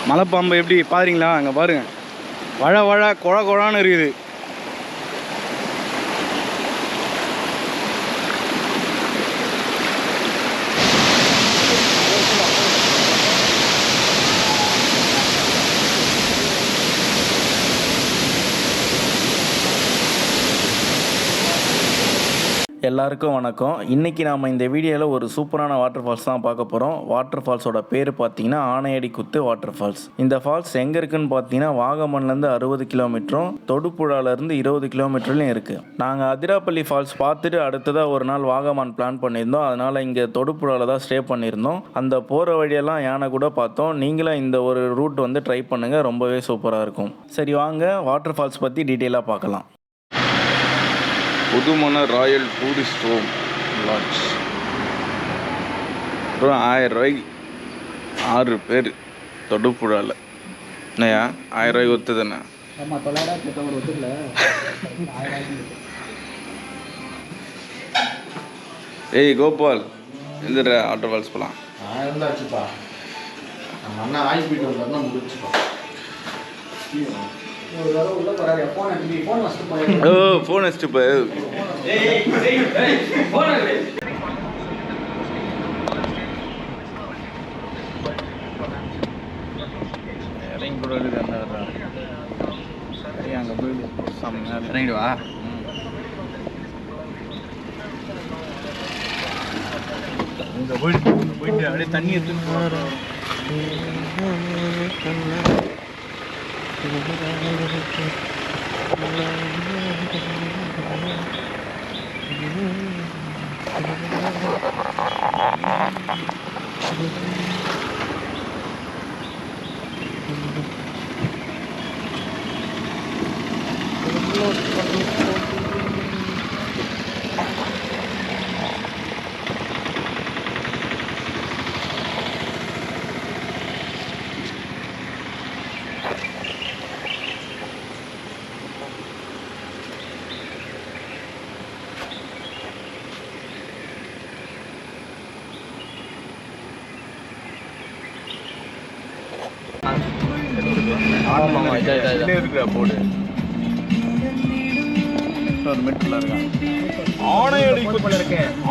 மலைப்பாம்பு எப்படி பாருங்களா? அங்கே பாருங்க, வழ வழ குழ குழான்னு இருக்குது. எல்லாருக்கும் வணக்கம். இன்றைக்கி நாம் இந்த வீடியோவில் ஒரு சூப்பரான வாட்டர் ஃபால்ஸ் தான் பார்க்க போகிறோம். வாட்டர் ஃபால்ஸோட பேர் பார்த்தீங்கன்னா ஆனையடி குத்து வாட்டர் ஃபால்ஸ். இந்த ஃபால்ஸ் எங்கே இருக்குதுன்னு பார்த்தீங்கன்னா வாகமன்லேருந்து 60 கிலோமீட்டரும் தொடுபுழாலேருந்து 20 கிலோமீட்டர்லையும் இருக்குது. நாங்கள் அதிராப்பள்ளி ஃபால்ஸ் பார்த்துட்டு அடுத்ததாக ஒரு நாள் வாகமான் பிளான் பண்ணியிருந்தோம். அதனால் இங்கே தொடுபுழாவில் தான் ஸ்டே பண்ணியிருந்தோம். அந்த போகிற வழியெல்லாம் யானை கூட பார்த்தோம். நீங்களும் இந்த ஒரு ரூட் வந்து ட்ரை பண்ணுங்கள், ரொம்பவே சூப்பராக இருக்கும். சரி வாங்க வாட்டர் ஃபால்ஸ் பற்றி டீட்டெயிலாக பார்க்கலாம். புதுமண ராயல் டூரிஸ்ட் ஹோம் லாட்ஜ். அப்புறம் 1000 ரூபாய்க்கு 6 பேர் தொடுப்புழாவில். என்னையா 1000 ரூபாய்க்கு ஒத்து தானே? ஏய் கோபால், எந்த வாட்டர் ஃபால்ஸ் போகலாம்? ஃபோன் வச்சுட்டு போய் இறங்கி கூட இருக்குது. அங்கே போயிடு செம்மையாக இறங்கிடுவா. இங்கே போயிட்டு அப்படியே தண்ணி எடுத்துன்னு போடு.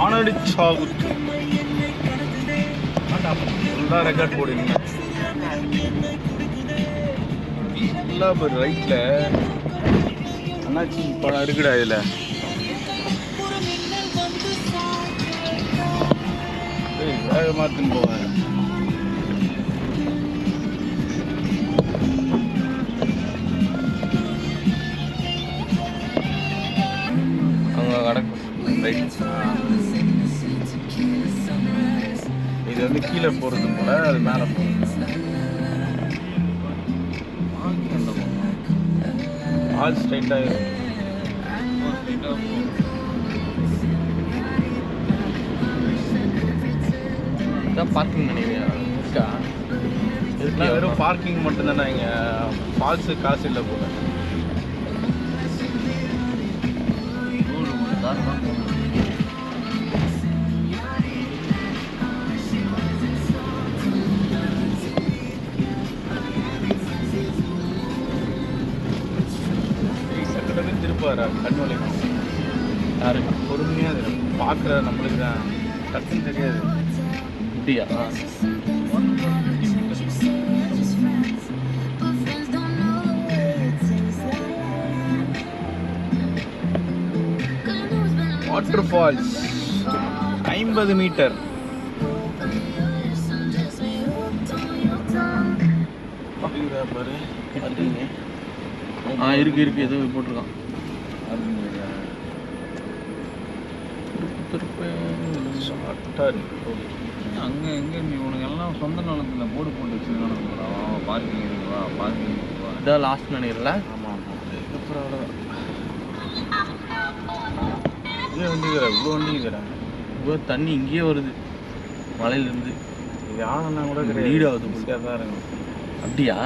ஆனையடி சாகுத்து ரெக்கார்ட் போடுங்க. ரைட்ல அண்ணாச்சி படம் இருக்குடா. இதுல வேகமாத்துன்னு போவேன். இது வந்து கீழே போகிறது போல, அது மேலே போகிறது. ஆல் ஸ்ட்ரைட்டாக இதான் பார்க்கிங் நினைக்கிறேன். இருக்கா? இதுக்கெல்லாம் வெறும் பார்க்கிங் மட்டும்தானே. இங்கே ஃபால்ஸு காசு இல்லை போல. திருப்பாரா கண்வலை யாரு பொறுமையாக பார்க்குற நம்மளுக்கு தான் டக்குன்னு தெரியாது. இப்படியா? Waterfalls 50 metre. பாரு இருக்கு ஏதோ போட்டிருக்கான். அங்கே எங்கே உனக்கு எல்லாம் சொந்த நிலத்தில் போர்டு போட்டு வச்சுருக்கானு. Parking இருக்குவா, parking இருக்குவா. இதான் லாஸ்ட் நினைக்கிறல. ஆமாம் ஆமாம். இதுக்கப்புறம் அவ்வளோதான். இதே வண்டிக்கிறான், இவ்வளோ வண்டிக்கிறாங்க. இவ்வளோ தண்ணி இங்கேயே வருது மலையிலேருந்து. இது ஆனன்னா கூட கிடையாது, லீட் ஆகுது. முடிக்காக தான் இருக்கும். அப்படியா?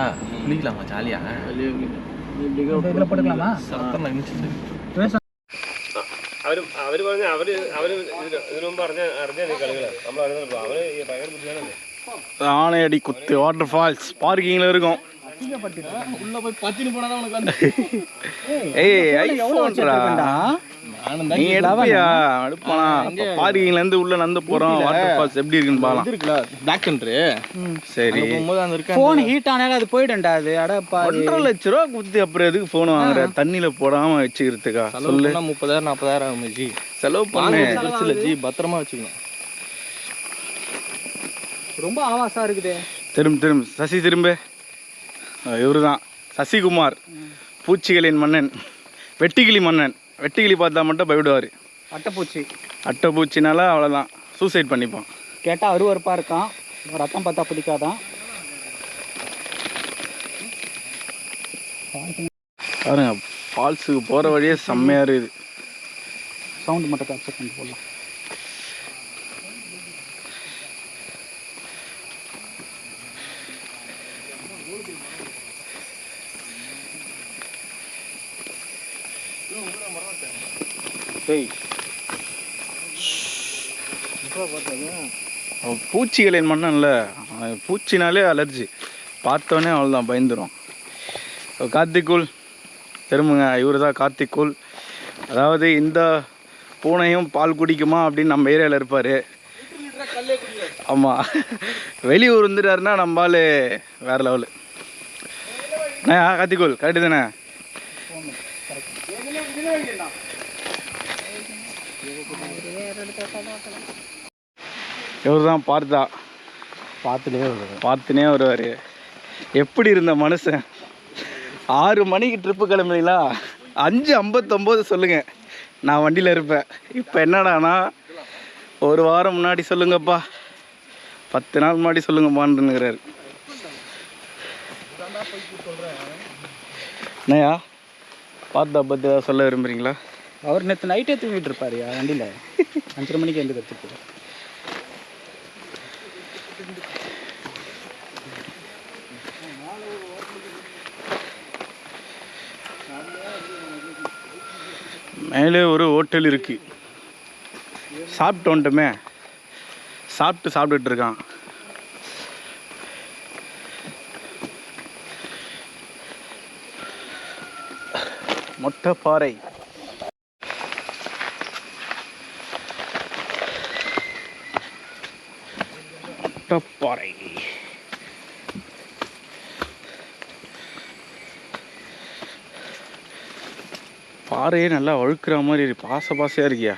குளிக்கலாமா? ஜாலியாக படுக்கலாமா? சத்தம் இருந்துச்சு. അവർ പറഞ്ഞ അവർ ഇതിനു മുമ്പ് അറിഞ്ഞ കളികൾ നമ്മൾ അറിഞ്ഞപ്പോൾ അവർ ഭയങ്കര ബുദ്ധിയാണ്. ஆனையடி குத்து வாட்டர் ஃபால்ஸ் பார்க்கிங்கில் இருக்கும். உள்ள போய் பத்தினு போனா உனக்கு ஏய் ஐஃபோன்டா நீ எடுப்பியா எடுப்பானா பார்க்கிங்ல இருந்து உள்ள நடந்து போறோம். வாட்டர் ஃபால்ஸ் எப்படி இருக்குன்னு பாக்கலாம். இருக்குல பிளாக் கண்ட்ரி. சரி போகும்போது அந்த இருக்க ஃபோன் ஹீட் ஆனால அது போய்டண்டா. அது அட பாரு 1.5 லட்சம் ரூபா குத்தி அப்புறம் எதுக்கு ஃபோன் வாங்குற? தண்ணியில போடாம வச்சுக்கிறதுக்கா? சொல்லு. 30,000 40,000 ஆகும் ஜி. செலவு பண்ணு ஜி பத்திரமா வச்சுக்கணும். ரொம்ப ஆவாசா இருக்குது. திரும்ப சசி திரும்ப. இவரு தான் சசிகுமார், பூச்சிகளின் மன்னன், வெட்டிக்கிளி மன்னன். வெட்டிக்கிளி பார்த்தா மட்டும் பயப்படுவார். அட்டைப்பூச்சினால அவ்வளோதான், சூசைட் பண்ணிப்பான். கேட்டால் அருவருப்பாக இருக்கான், ரத்தம் பார்த்தா பிடிக்காதான். பாருங்க ஃபால்ஸுக்கு போகிற வழியே செம்மையாக இருக்குது. சவுண்டு மட்டும் கேப்சர் பண்ணி போடலாம். பூச்சிகளின் மன்னன்ல, பூச்சினாலே அலர்ஜி, பார்த்தோன்னே அவ்வளோதான் பயந்துடும். கார்த்திக்கூல் திரும்புங்க, இவர் தான் கார்த்திக்கூல். அதாவது இந்த பூனையும் பால் குடிக்குமா அப்படின்னு நம்ம ஏரியாவில் இருப்பார். ஆமாம், வெளியூர் வந்துட்டாருன்னா நம்மளால் வேறு லெவலு. கார்த்திக்கூல் கரெக்டு தானே? இவர் தான் பார்த்துனே வருவார். எப்படி இருந்த மனுஷன்? 6 மணிக்கு ட்ரிப்பு கிளம்புறீங்களா, 5:59 சொல்லுங்கள், நான் வண்டியில் இருப்பேன். இப்போ என்னடானா, ஒரு வாரம் முன்னாடி சொல்லுங்கப்பா, 10 நாள் முன்னாடி சொல்லுங்கப்பான்னுங்கிறாரு. என்னையா பார்த்தா பற்றி ஏதாவது சொல்ல விரும்புகிறீங்களா? அவர் நேற்று நைட்டே தூங்கிட்டு இருப்பார் வண்டியில். 5:30 மணிக்கு எழுந்து கற்றுட்டு. மேலே ஒரு ஹோட்டல் இருக்குது. சாப்பிட்டு வந்துட்டோமே, சாப்பிட்டுட்டு இருக்கான். மொட்டைப்பாறை. மொட்டைப்பாறை பாறையே நல்லா வழுக்கிற மாதிரி இருக்கு. பாசையாக இருக்கியா?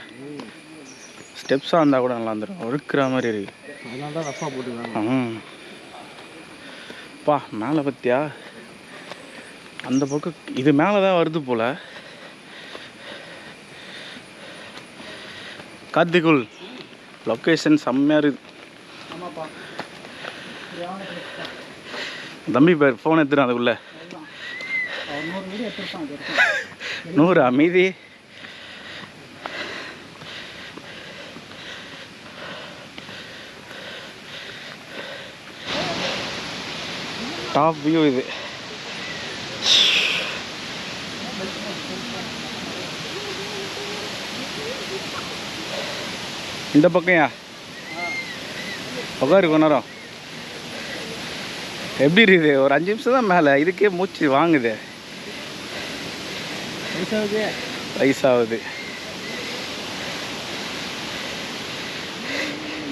ஸ்டெப்ஸாக இருந்தால் கூட நல்லா இருந்துடும். வழுக்கிற மாதிரி இருக்கு. அதனால தான் ரஃபாக போட்டுருக்காங்க. பா மேலே பற்றியா? அந்த பக்கம் இது மேலே தான் வருது போல். கார்த்திகுல் லொக்கேஷன் செம்மையாக இருக்குது. தம்பி பேர் ஃபோன் எடுத்துடும் அதுக்குள்ளே. 100 அமைதி. டாப் வியூ இது. இந்த பக்கம் உட்காரு கொஞ்ச நேரம். எப்படி இருக்குது? ஒரு 5 நிமிஷம் தான் மேலே, இதுக்கே மூச்சு வாங்குது. வயசாகுது.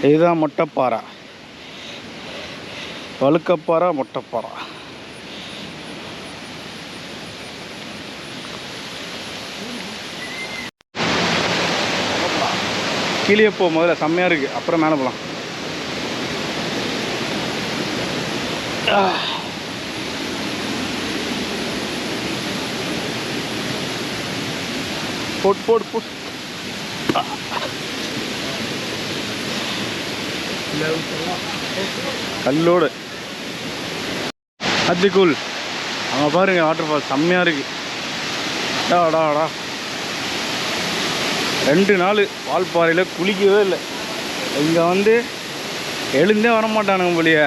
இதுதான் மொட்டைப்பாறை, வழுக்கப்பாறை, மொட்டைப்பாறை. கீழே போ, முதல்ல செம்மையாக இருக்குது, அப்புறம் மேலே போகலாம். போட் கல்லோடு. கார்த்திகுல் அங்கே பாருங்க, வாட்டர் ஃபால் செம்மையாக இருக்கு. டாடா 2 நாள் வால்பாறையில் குளிக்கவே இல்லை. இங்கே வந்து எழுந்தே வரமாட்டானுங்க போலியே.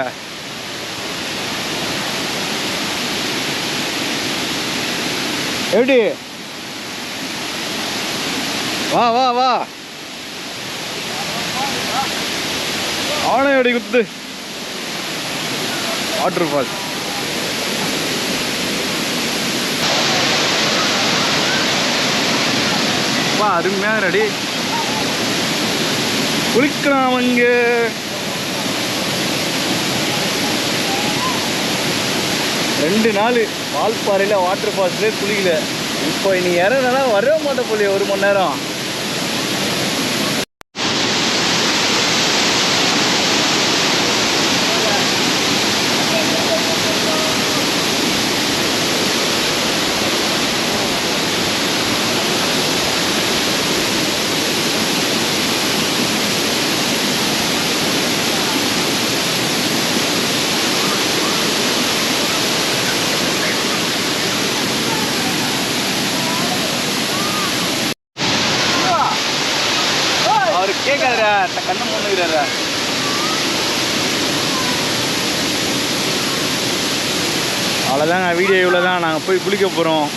எப்படி? வா ஆனையடி குத்து. Water falls. அருமையாக ரெடி குளிக்கலாம் அவங்க. ரெண்டு நாள் வால்பாறையில் வாட்டர் ஃபால்ஸ்லேயே குளிக்கல. இப்போ நீ இறங்கினா வரவே மாட்ட போலியே 1 மணி நேரம். அவர் கேட்காதா கண்ணை மூணுகிறாரா. அவ்வளோதாங்க வீடியோ இவ்வளோ தான். நாங்கள் போய் குளிக்க போகிறோம்.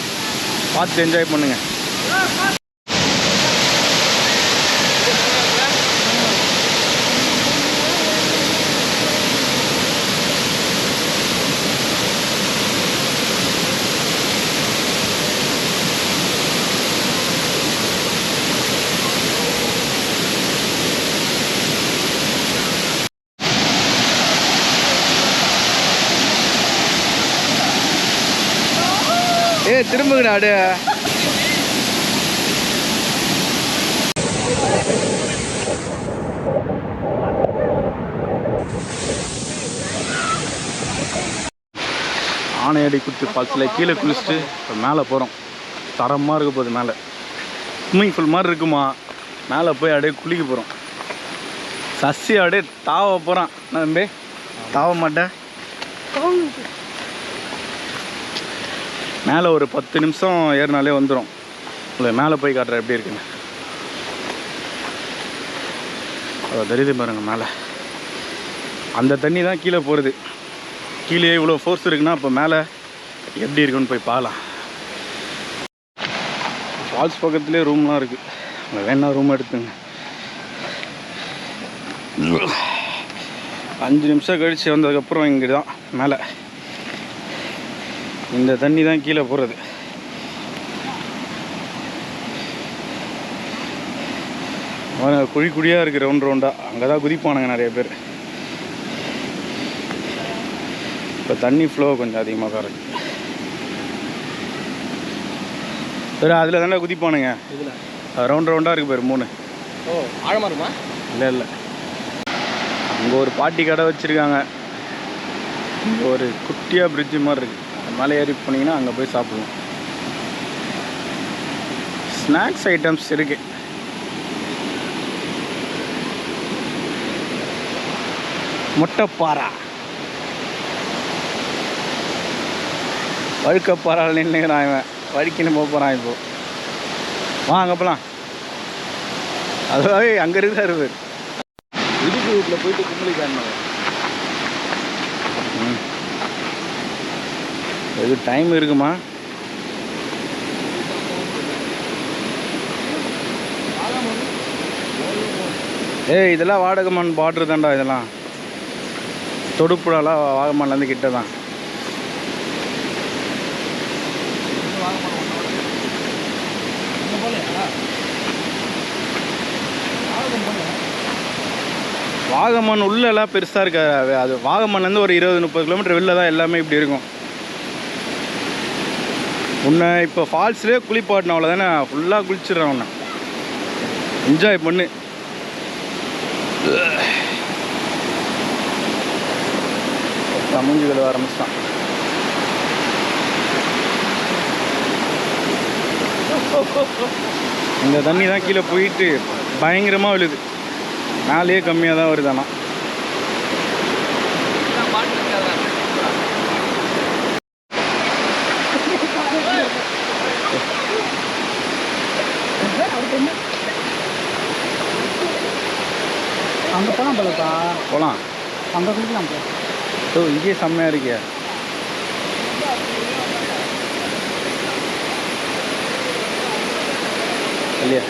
பார்த்து என்ஜாய் பண்ணுங்க. திரும்புங்கடா அடு. ஆனையடி குத்து ஃபால்ஸில் கீழே குளிச்சுட்டு இப்போ மேலே போகிறோம். தரமாக இருக்க போகுது. மேலே ஸ்விம்மிங் பூல் மாதிரி இருக்குமா. மேலே போய் அப்படியே குளிக்க போகிறோம். சசி அப்படியே தாவ போகிறான். நான் தம்பி தாவ மாட்டேன். மேலே ஒரு 10 நிமிஷம் ஏறினாலே வந்துடும். இல்லை மேலே போய் காட்டுறேன் எப்படி இருக்குங்க. அதை தெரியுது பாருங்க. மேலே அந்த தண்ணி தான் கீழே போகிறது. கீழே இவ்வளோ ஃபோர்ஸ் இருக்குன்னா இப்போ மேலே எப்படி இருக்குன்னு போய் பார்க்கலாம். ஃபால்ஸ் பக்கத்துலேயே ரூம்லாம் இருக்குது. அங்கே வேணா ரூம் எடுத்துங்க. 5 நிமிஷம் கழித்து வந்ததுக்கப்புறம் இங்கே தான் மேலே இந்த தண்ணி தான் கீழே போகிறது. குழி குழியாக இருக்குது ரவுண்ட் ரவுண்டாக. அங்கே தான் குதிப்பானுங்க நிறைய பேர். இப்போ தண்ணி ஃப்ளோ கொஞ்சம் அதிகமாக தான் இருக்குது. வேறு அதில் தானே குதிப்பானுங்க. இதில் ரவுண்ட் ரவுண்டாக இருக்குது பேர் 3. ஓ ஆழமாக இருக்குமா? இல்லை அங்கே ஒரு பாட்டி கடை வச்சுருக்காங்க. இங்கே ஒரு குட்டியாக பிரிட்ஜு மாதிரி இருக்குது. மலை ஏறி போனீங்கன்னா அங்கே போய் சாப்பிடுவோம். ஸ்நாக்ஸ் ஐட்டம்ஸ் இருக்கு. முட்டைப்பாரா வழுக்கப்பாரால் நின்றுக்கிறான். இவன் வழுக்கின்னு போகிறான். இப்போ அங்கே போகலாம். அதுவாகவே அங்கே இருக்குதா இருப்பார். இடுப்பு வீட்டில் போயிட்டு கும்பலி காரணம். இது டைம் இருக்குமா? இதெல்லாம் வாடகமான் பார்டர் தான்டா. இதெல்லாம் தொடுப்புழாலாம் வாகமான்லேருந்து கிட்ட தான். வாகமான் உள்ளெல்லாம் பெருசாக இருக்காது. அது வாகமான்லேருந்து ஒரு 20-30 கிலோமீட்டர் வெளில தான் எல்லாமே இப்படி இருக்கும். உன்னை இப்போ ஃபால்ஸ்லேயே குளிப்பாட்டின அவ்வளோதானே. ஃபுல்லாக குளிச்சிடுறேன். உன்னை என்ஜாய் பண்ணு. மூஞ்சி கழுவ ஆரம்பிச்சிட்டான். இந்த தண்ணி தான் கீழே போயிட்டு பயங்கரமாக விழுது. மேலேயே கம்மியாக தான் வருது. ஆனால் அங்கே போகலாம் போலப்பா. போகலாம். அங்கே குளிக்கலாம் போ. இங்கேயே செம்மையாக இருக்கியா. இல்லையா?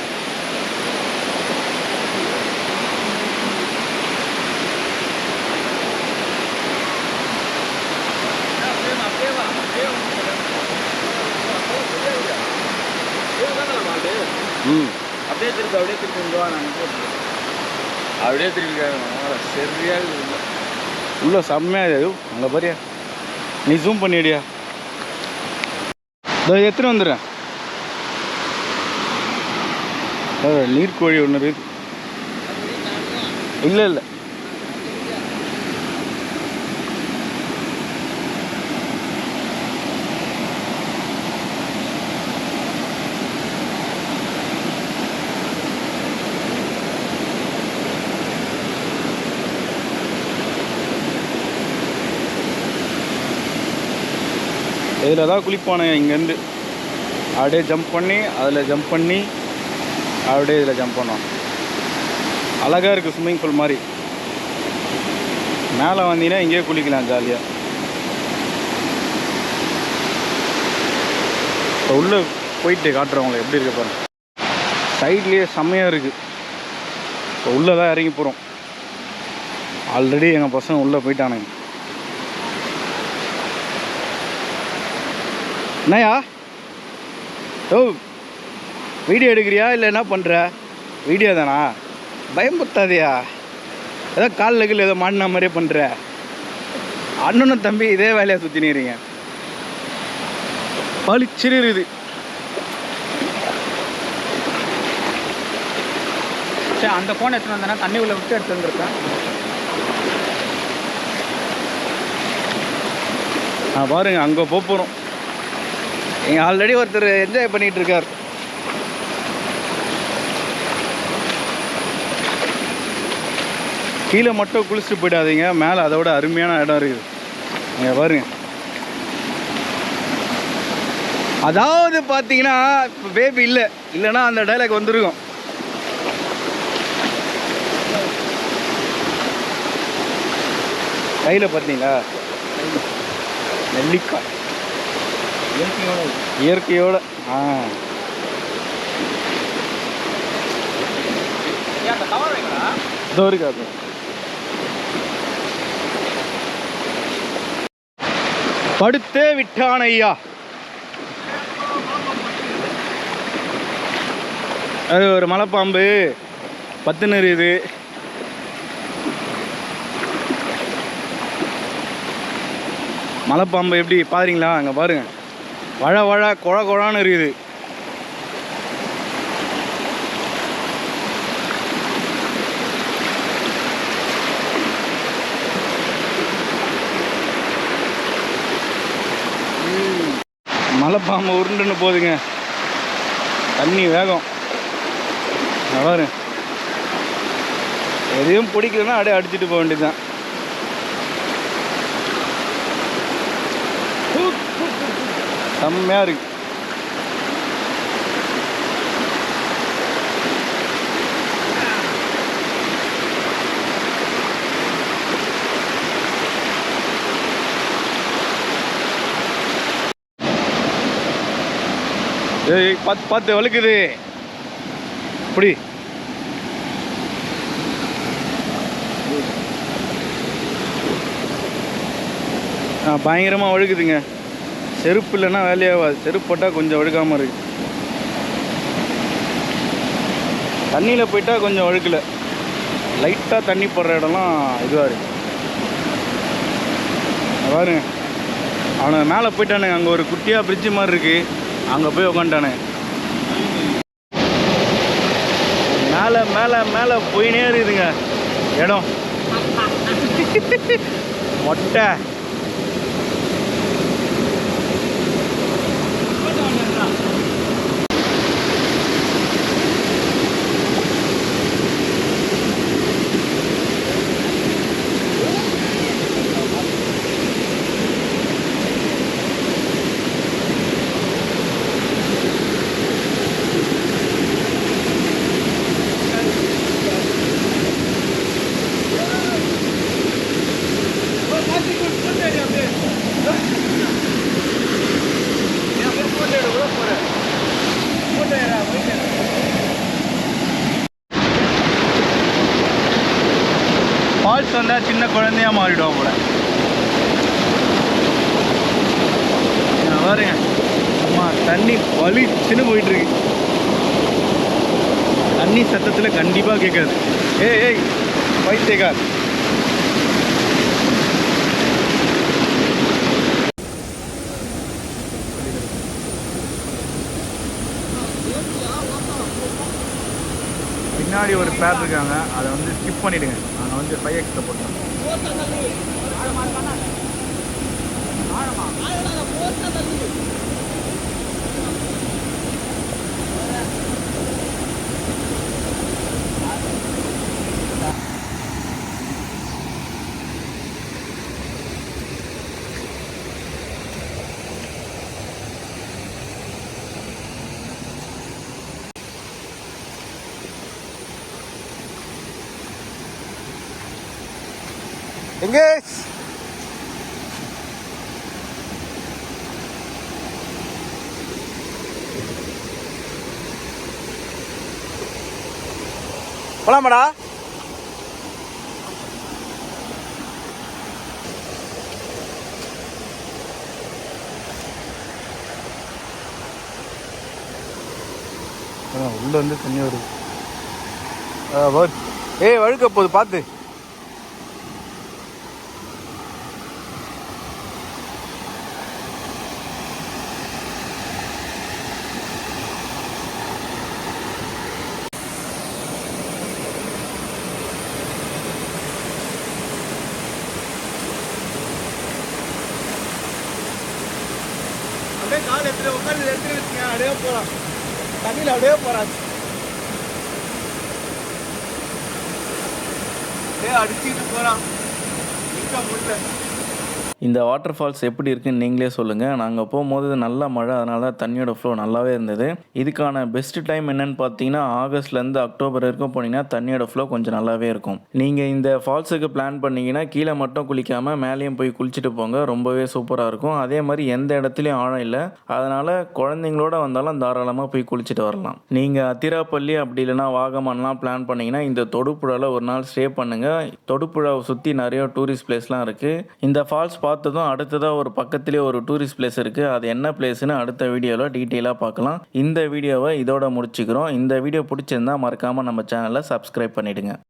அப்படியே திருப்பி இங்கே வா நான் அப்படியே திருப்பி சரியாக உள்ள செம்மையாக இது அங்கே பாரியா நீ ஜூம் பண்ணிடியா இதோ எத்தனை வந்துடுறேன் நீர்க்கோழி ஒன்று இருக்குது இல்லை இல்லை இதில் தான் குளிப்பானுங்க இங்கேருந்து அப்படியே ஜம்ப் பண்ணி அதில் ஜம்ப் பண்ணி அப்படியே இதில் ஜம்ப் பண்ணோம் அழகாக இருக்குது ஸ்விம்மிங் பூல் மாதிரி மேலே வந்தீங்கன்னா இங்கேயே குளிக்கலாம் ஜாலியாக இப்போ உள்ளே போயிட்டு காட்டுறவங்கள எப்படி இருக்க பாருங்க சைட்லேயே செம்மையாக இருக்குது இப்போ உள்ளே தான் இறங்கி போகிறோம் ஆல்ரெடி எங்கள் பசங்க உள்ளே போயிட்டானுங்க என்னையா ஓ வீடியோ எடுக்கிறியா இல்லை என்ன பண்ணுற வீடியோ தானா பயம்படுத்தாதியா ஏதோ காலில் கீழே ஏதோ மாட்டின மாதிரியே பண்ணுற அண்ணனும் தம்பி இதே வேலையாக சுற்றினுறீங்க பளிச்சிரு இருக்குது சரி அந்த ஃபோன் எடுத்துன்னு வந்தேன்னா தண்ணி உள்ள விட்டு எடுத்து வந்துருக்கேன் பாருங்க அங்கே போகிறோம் இங்கே ஆல்ரெடி ஒருத்தர் என்ஜாய் பண்ணிகிட்டு இருக்கார் கீழே மட்டும் குளிச்சுட்டு போயிடாதீங்க மேலே அதோட அருமையான இடம் இருக்குது இங்கே பாருங்க அதாவது பார்த்தீங்கன்னா இப்போ பேபி இல்லைன்னா அந்த டைலாக் வந்துருக்கும் கையில் பார்த்தீங்களா நெல்லிக்காய் இயற்கையோட இதோ இருக்காது படுத்தே விட்டான் ஐயா அது ஒரு மலைப்பாம்பு பத்துன்னு இருக்குது மலைப்பாம்பு எப்படி பாருங்களா அங்கே பாருங்க வழ குழான்னு இருக்குது மலைப்பாம்பு உருண்டுன்னு போகுதுங்க தண்ணி வேகம் பாரு எதையும் பிடிக்கலன்னா அப்படியே அடிச்சுட்டு போக வேண்டியதுதான் செம்மையாக இருக்கு ஏய் பார்த்து வழுக்குது இப்படி பயங்கரமாக வழுக்குதுங்க செருப்பு இல்லைன்னா வேலையாகாது செருப்பு போட்டால் கொஞ்சம் வழுக்காமல் இருக்கு தண்ணியில் போயிட்டால் கொஞ்சம் வழுக்கலை லைட்டாக தண்ணி போடுற இடம்லாம் இதுவாக இருக்கு பாருங்க அவனை மேலே போயிட்டானுங்க அங்கே ஒரு குட்டியாக பிரிட்ஜு மாதிரி இருக்குது அங்கே போய் உக்காண்டானே மேலே மேலே மேலே போயினே இருக்குதுங்க இடம் மொட்டை ஃபால்ஸ் வந்தால் சின்ன குழந்தையா மாறிடுவோம் போல பாருங்க அம்மா தண்ணி வலிச்சுன்னு போயிட்டுருக்கு தண்ணி சத்தத்தில் கண்டிப்பாக கேட்காது. ஏய் பைத்தியக்கார். பின்னாடி ஒரு பேர் இருக்காங்க, அதை வந்து ஸ்கிப் பண்ணிவிடுங்க. நாங்கள் வந்து 5X'ல போட்டோம். எங்கே போலாமாடா? உள்ள வந்து தண்ணி வருது. ஏய் வழுக்க போகுது, பார்த்து. அப்படியே கால் எடுத்துட்டு உட்காந்து எடுத்துட்டு வச்சுங்க. அப்படியே போகலாம், தண்ணியில் அப்படியே போகிறாச்சு. அப்படியே அடிச்சுக்கிட்டு போகிறான், நிற்க முடியல. இந்த வாட்டர் ஃபால்ஸ் எப்படி இருக்குன்னு நீங்களே சொல்லுங்கள். நாங்கள் போகும்போது நல்ல மழை, அதனால தான் தண்ணியோட ஃப்ளோ நல்லாவே இருந்தது. இதுக்கான பெஸ்ட் டைம் என்னென்னு பார்த்தீங்கன்னா ஆகஸ்ட்லேருந்து அக்டோபர் வரைக்கும் போனீங்கன்னா தண்ணியோட ஃப்ளோ கொஞ்சம் நல்லாவே இருக்கும். நீங்கள் இந்த ஃபால்ஸுக்கு பிளான் பண்ணிங்கன்னா கீழே மட்டும் குளிக்காமல் மேலேயும் போய் குளிச்சுட்டு போங்க, ரொம்பவே சூப்பராக இருக்கும். அதே மாதிரி எந்த இடத்துலையும் ஆழம் இல்லை, அதனால் குழந்தைங்களோட வந்தாலும் தாராளமாக போய் குளிச்சுட்டு வரலாம். நீங்கள் அத்திராப்பள்ளி அப்படி இல்லைனா வாகமான்லாம் பிளான் பண்ணிங்கன்னா இந்த தொடுபுழாவில் ஒரு நாள் ஸ்டே பண்ணுங்கள். தொடுபுழாவை சுற்றி நிறைய டூரிஸ்ட் பிளேஸ்லாம் இருக்குது. இந்த ஃபால்ஸ் பார்த்ததும் அடுத்ததாக ஒரு பக்கத்துலேயே ஒரு டூரிஸ்ட் பிளேஸ் இருக்குது. அது என்ன பிளேஸ்னு அடுத்த வீடியோவில் டீட்டெயிலாக பார்க்கலாம். இந்த வீடியோவை இதோட முடிச்சுக்கிறோம். இந்த வீடியோ பிடிச்சிருந்தா மறக்காமல் நம்ம சேனலை சப்ஸ்கிரைப் பண்ணிவிடுங்க.